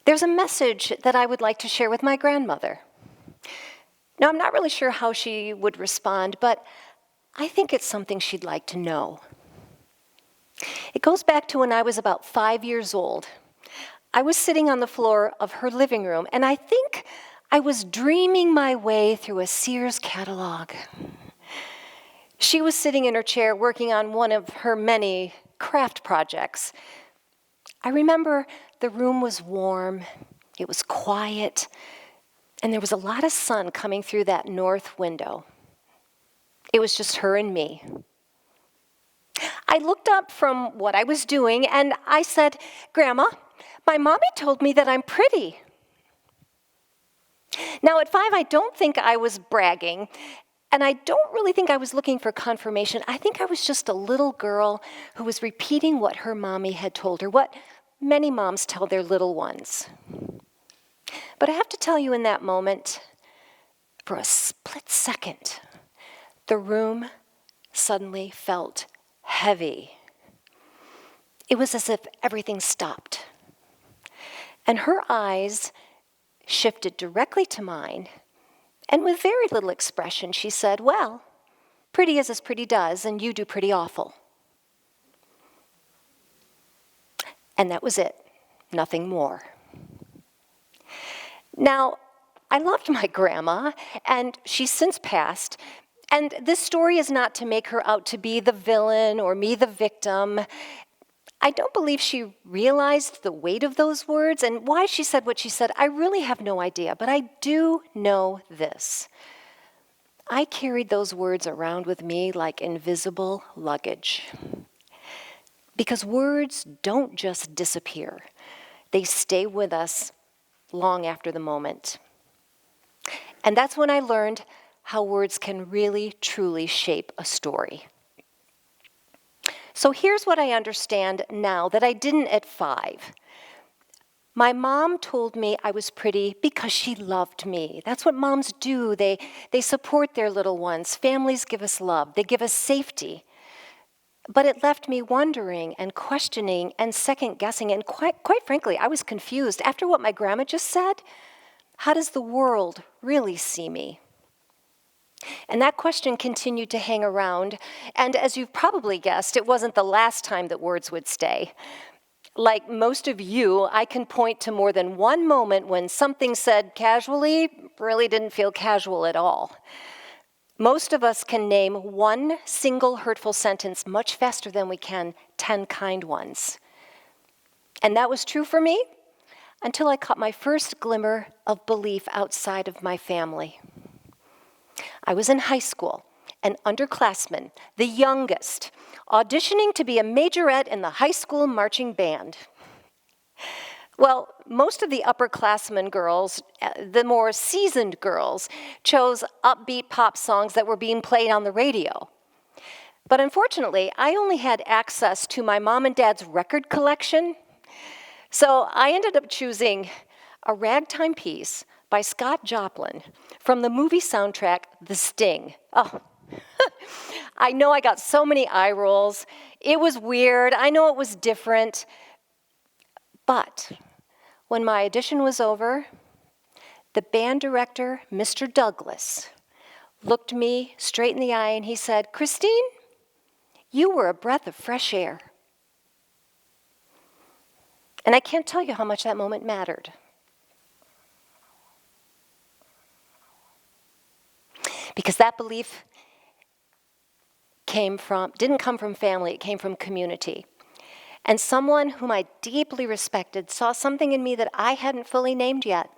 There's a message that I would like to share with my grandmother. Now, I'm not really sure how she would respond, but I think it's something she'd like to know. It goes back to when I was about 5 years old. I was sitting on the floor of her living room, and I think I was dreaming my way through a Sears catalog. She was sitting in her chair working on one of her many craft projects. I remember the room was warm, it was quiet, and there was a lot of sun coming through that north window. It was just her and me. I looked up from what I was doing and I said, "Grandma, my mommy told me that I'm pretty." Now at 5, I don't think I was bragging, and I don't really think I was looking for confirmation. I think I was just a little girl who was repeating what her mommy had told her, what many moms tell their little ones. But I have to tell you, in that moment, for a split second, the room suddenly felt heavy. It was as if everything stopped. And her eyes shifted directly to mine, and with very little expression, she said, "Well, pretty is as pretty does, and you do pretty awful." And that was it, nothing more. Now, I loved my grandma, and she's since passed, and this story is not to make her out to be the villain or me the victim. I don't believe she realized the weight of those words, and why she said what she said, I really have no idea, but I do know this. I carried those words around with me like invisible luggage. Because words don't just disappear. They stay with us long after the moment. And that's when I learned how words can really, truly shape a story. So here's what I understand now that I didn't at 5. My mom told me I was pretty because she loved me. That's what moms do. They support their little ones. Families give us love. They give us safety. But it left me wondering and questioning and second-guessing, and quite frankly, I was confused. After what my grandma just said, how does the world really see me? And that question continued to hang around, and as you've probably guessed, it wasn't the last time that words would stay. Like most of you, I can point to more than one moment when something said casually really didn't feel casual at all. Most of us can name one single hurtful sentence much faster than we can 10 kind ones. And that was true for me until I caught my first glimmer of belief outside of my family. I was in high school, an underclassman, the youngest, auditioning to be a majorette in the high school marching band. Well, most of the upperclassmen girls, the more seasoned girls, chose upbeat pop songs that were being played on the radio. But unfortunately, I only had access to my mom and dad's record collection, so I ended up choosing a ragtime piece by Scott Joplin from the movie soundtrack, The Sting. Oh, I know I got so many eye rolls. It was weird. I know it was different. But when my audition was over, the band director, Mr. Douglas, looked me straight in the eye and he said, "Christine, you were a breath of fresh air." And I can't tell you how much that moment mattered. Because that belief didn't come from family, it came from community. And someone whom I deeply respected saw something in me that I hadn't fully named yet.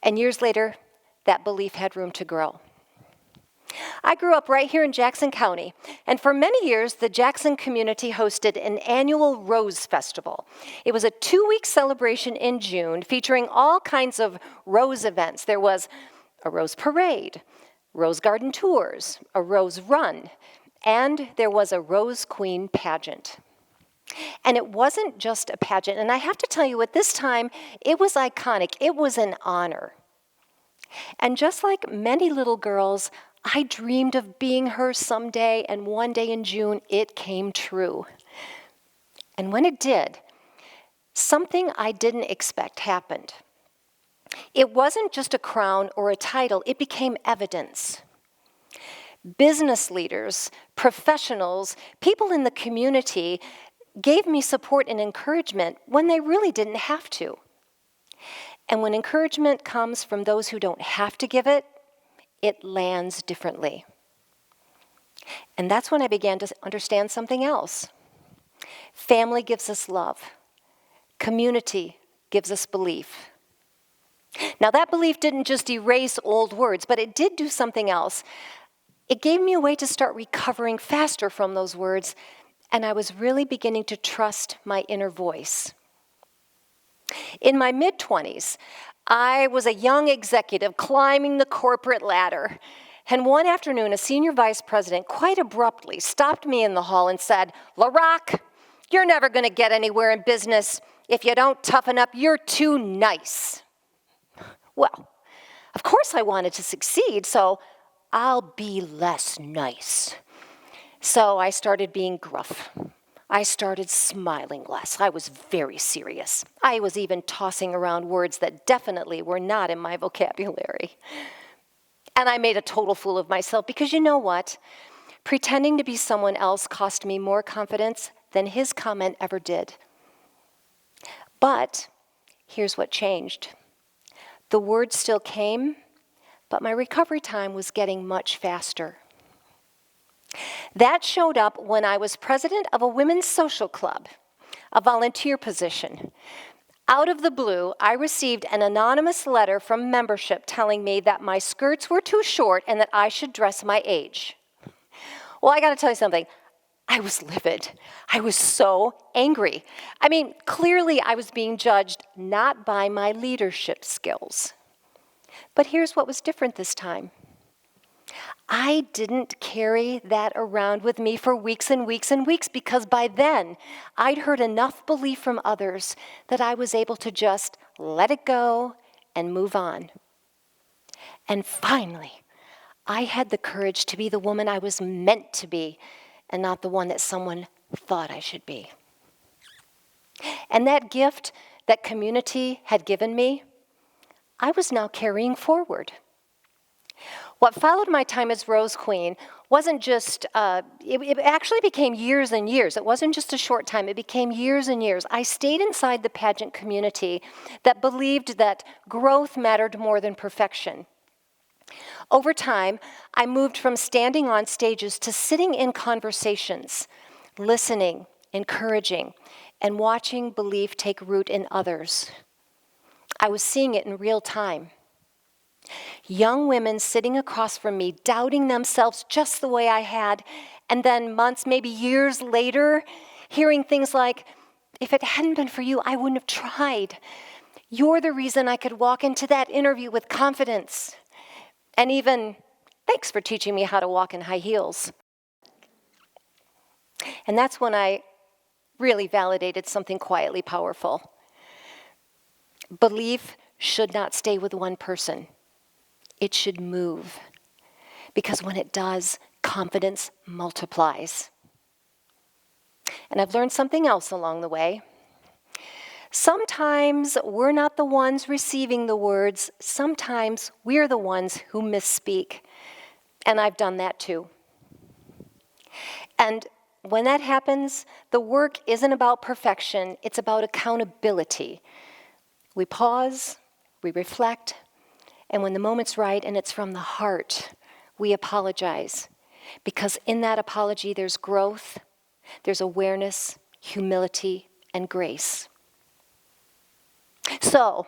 And years later, that belief had room to grow. I grew up right here in Jackson County, and for many years, the Jackson community hosted an annual Rose Festival. It was a 2-week celebration in June featuring all kinds of rose events. There was a rose parade, rose garden tours, a rose run, and there was a Rose Queen pageant. And it wasn't just a pageant, and I have to tell you, at this time, it was iconic. It was an honor. And just like many little girls, I dreamed of being her someday, and one day in June, it came true. And when it did, something I didn't expect happened. It wasn't just a crown or a title, it became evidence. Business leaders, professionals, people in the community gave me support and encouragement when they really didn't have to. And when encouragement comes from those who don't have to give it, it lands differently. And that's when I began to understand something else. Family gives us love. Community gives us belief. Now, that belief didn't just erase old words, but it did do something else. It gave me a way to start recovering faster from those words, and I was really beginning to trust my inner voice. In my mid-20s, I was a young executive climbing the corporate ladder, and one afternoon, a senior vice president quite abruptly stopped me in the hall and said, "LaRock, you're never going to get anywhere in business. If you don't toughen up, you're too nice." Well, of course I wanted to succeed, so I'll be less nice. So I started being gruff. I started smiling less. I was very serious. I was even tossing around words that definitely were not in my vocabulary. And I made a total fool of myself because you know what? Pretending to be someone else cost me more confidence than his comment ever did. But here's what changed. The words still came, but my recovery time was getting much faster. That showed up when I was president of a women's social club, a volunteer position. Out of the blue, I received an anonymous letter from membership telling me that my skirts were too short and that I should dress my age. Well, I got to tell you something. I was livid. I was so angry. I mean, clearly I was being judged not by my leadership skills. But here's what was different this time. I didn't carry that around with me for weeks and weeks and weeks because by then I'd heard enough belief from others that I was able to just let it go and move on. And finally, I had the courage to be the woman I was meant to be and not the one that someone thought I should be. And that gift that community had given me, I was now carrying forward. What followed my time as Rose Queen wasn't just, it actually became years and years. It wasn't just a short time, it became years and years. I stayed inside the pageant community that believed that growth mattered more than perfection. Over time, I moved from standing on stages to sitting in conversations, listening, encouraging, and watching belief take root in others. I was seeing it in real time. Young women sitting across from me, doubting themselves just the way I had, and then months, maybe years later, hearing things like, "If it hadn't been for you, I wouldn't have tried. You're the reason I could walk into that interview with confidence." And even, "Thanks for teaching me how to walk in high heels." And that's when I really validated something quietly powerful. Belief should not stay with one person. It should move. Because when it does, confidence multiplies. And I've learned something else along the way. Sometimes we're not the ones receiving the words. Sometimes we're the ones who misspeak. And I've done that too. And when that happens, the work isn't about perfection. It's about accountability. We pause, we reflect, and when the moment's right and it's from the heart, we apologize. Because in that apology, there's growth, there's awareness, humility, and grace. So,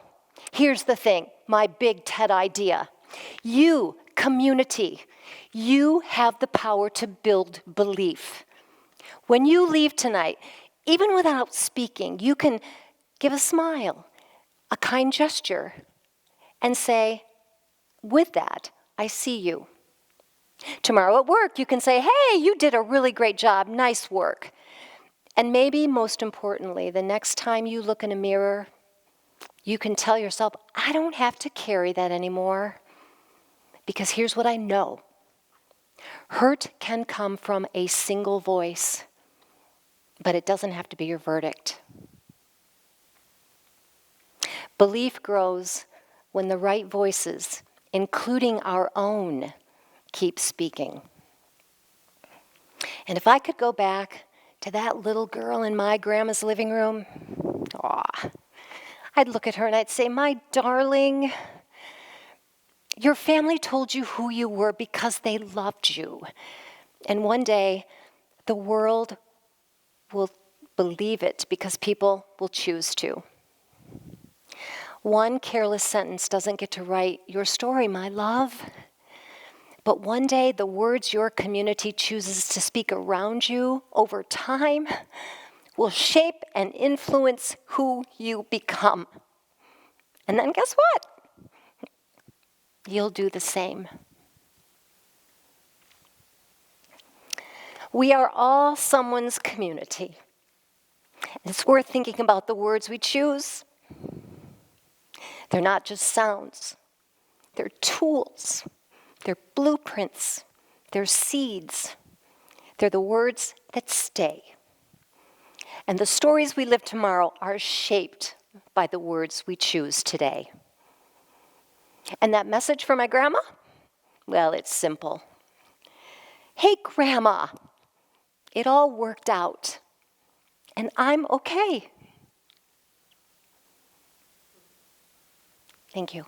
here's the thing, my big TED idea. You, community, you have the power to build belief. When you leave tonight, even without speaking, you can give a smile, a kind gesture, and say, "With that, I see you." Tomorrow at work, you can say, "Hey, you did a really great job, nice work." And maybe most importantly, the next time you look in a mirror, you can tell yourself, "I don't have to carry that anymore." Because here's what I know. Hurt can come from a single voice, but it doesn't have to be your verdict. Belief grows when the right voices, including our own, keep speaking. And if I could go back to that little girl in my grandma's living room, I'd look at her and I'd say, "My darling, your family told you who you were because they loved you. And one day, the world will believe it because people will choose to. One careless sentence doesn't get to write your story, my love. But one day, the words your community chooses to speak around you over time will shape and influence who you become. And then guess what? You'll do the same." We are all someone's community. And it's worth thinking about the words we choose. They're not just sounds. They're tools. They're blueprints. They're seeds. They're the words that stay. And the stories we live tomorrow are shaped by the words we choose today. And that message from my grandma? Well, it's simple. Hey, Grandma, it all worked out, and I'm okay. Thank you.